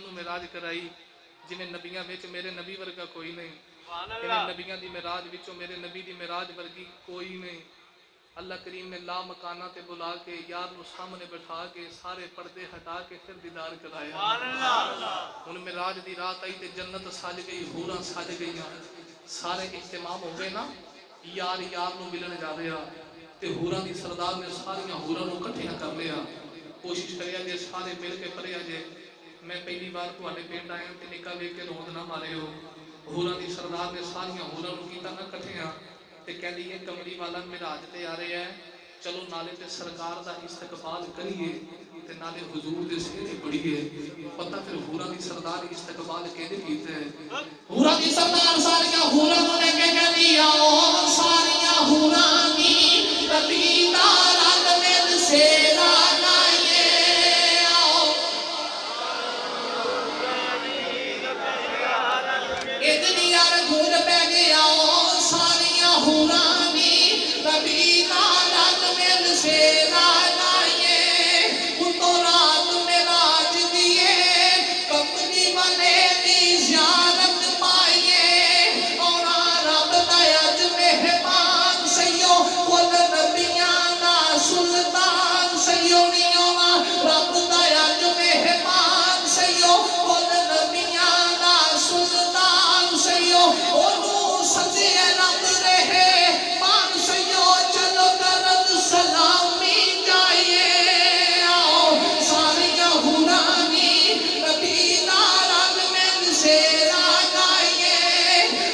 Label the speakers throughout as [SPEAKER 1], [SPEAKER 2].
[SPEAKER 1] معراج کرائی جویں نبیاں وچ میرے نبی ورگا کوئی نہیں، ایویں نبیاں دی معراج وچوں میرے نبی دی معراج ورگی کوئی نہیں۔ اللہ کریم نے لا مکانہ تے بلا کے یار نو سامنے بٹھا کے سارے پردے ہٹا کے پھر دیدار کرایا۔ ہن معراج دی رات آئی تے جنت سج گئی، حوراں سج گئیاں، سارے اہتمام ہو گئے نا، یار یار نو ملن جاوے آ تے حوراں دی سردار نے ساریاں حوراں نو اکٹھیاں کر لیا۔ کوشش کریا جے سارے مل کے پڑھیا جے میں پہلی بار تواڈے پنڈ آیا تے نکاح ویکھ کے روند نہ مارے ہو۔ حوراں دی سردار نے ساریاں حوراں نو کیتا نہ اکٹھیاں تے کہندی یہ کملی والا معراج تے آ رہے ہیں، چلو نالے تے سرکار دا استقبال کریے تے نالے حضور دے سہرے پڑھیے۔ پتہ پھر حوراں دی سردار استقبال کیندے کیتے ہیں؟ حوراں دی سردار ساریاں حوراں نو لے کے کہندی آؤ ساریاں حوراں دی نبی دا رنگ مل سیرا لائے آؤ۔ اتنی یار گھر پہ گیا ساریاں حوراں دی نبی دا رنگ مل سیرا لائے۔ اتو رات معراج دیے کملی والے دی زیارت پائیے، اور رب دا اج مہمان سیو کل نبیاں دا سلطان سیو نہیں ہونا، رب دا اج مہمان سیو کل نبیاں دا سلطان سیو، اونوں سجے رب رہے مان سیو چلو کرد سلامی جائیے آؤ ساریاں حوراں دی نبی دا رنگ مل سیرا گائیے۔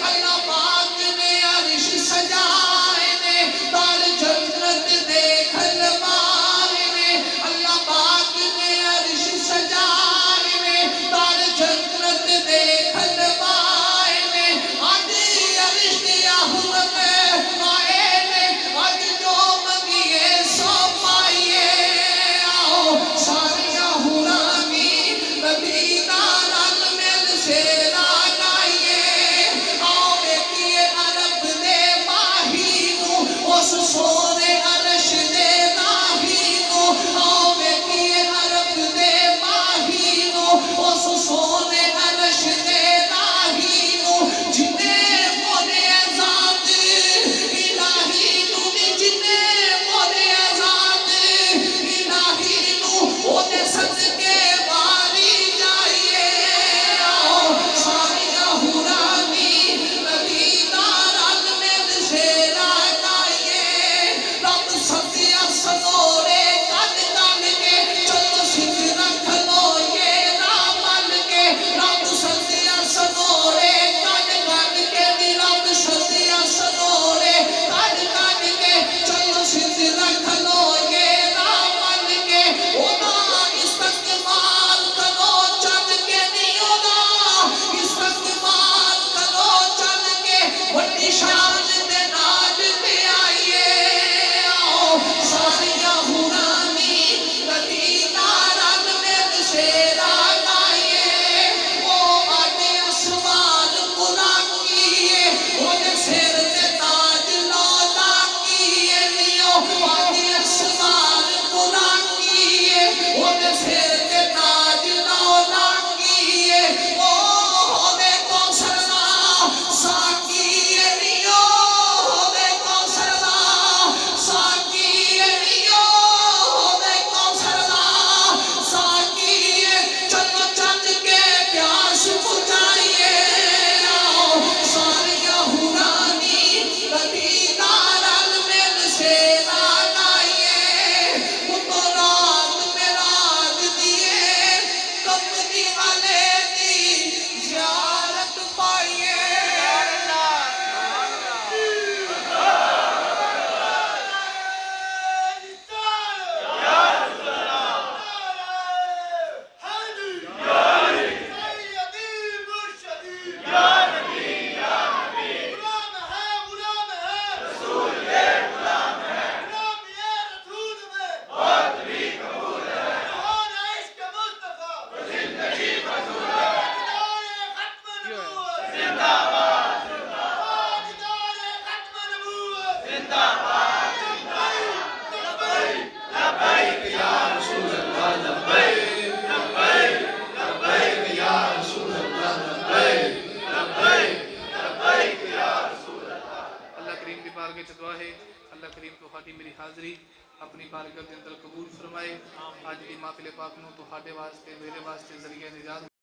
[SPEAKER 1] اللہ پاک نے عرش سجائے نے دار جنت دیکھن والے نے، اللہ پاک نے عرش سجائے نے دار جنت دیکھن والے نے، اج عرش دی احمد آئے نے، اج جو منگیے سو پائیے آؤ ساریاں حوراں دی نبی دا رنگ مل سیرا گائیے۔ آؤ ویکھیے عرب دے ماہی نو اس سونے عرش دے راہی نو، آؤ ویکھیے عرب دے ماہی نو اس سونے عرش دے راہی نو، جنہیں مولے ذات الہی نو جنہیں مولے ذات الہی نو اودے صدقے واری جائیے آؤ ساریاں حوراں دی نبی دا رنگ مل سیرا گائیے۔ رب سدیا سنورے کڈ کڈ کے چلو سکھ رکھ لو یہ راہ بن کے، رب سدیا سنورے کڈ کڈ کے دی رب سدیا سنورے کڈ کڈ کے چلو سکھ رکھ لو یہ راہ بن کے، اودا استقبال کرو چل کے نہیں اودا استقبال کرو چل کے، بڑی شان دے نال تے آئیے آؤ ساریاں حوراں دی نبی دا رنگ مل سیرا گائیے۔ او آدے اسوال قرآن کیے اودے سر تے تاج لولا کیے نیو، آدے اسوال قرآن کیے اودے سر تے تاج لولا کیے، او دے کوثر دا ساقی نیو، دے کوثر دا ساقی نیو، دے کوثر دا ساقی، چلو چج کے پیاس بجھائیے آؤ ساریاں حوراں دی نبی دا رنگ مل سیرا گائیے۔ اتو رات معراج دیے کملی والے دی زیارت پائیے۔
[SPEAKER 2] زندگی مزور
[SPEAKER 1] فرمائے. اللہ کریم تہاڈی میری حاضری اپنی بارگاہ دے اندر قبول فرمائے. اج دی محفل پاک نو تہاڈے واسطے میرے واسطے ذریعہ نجات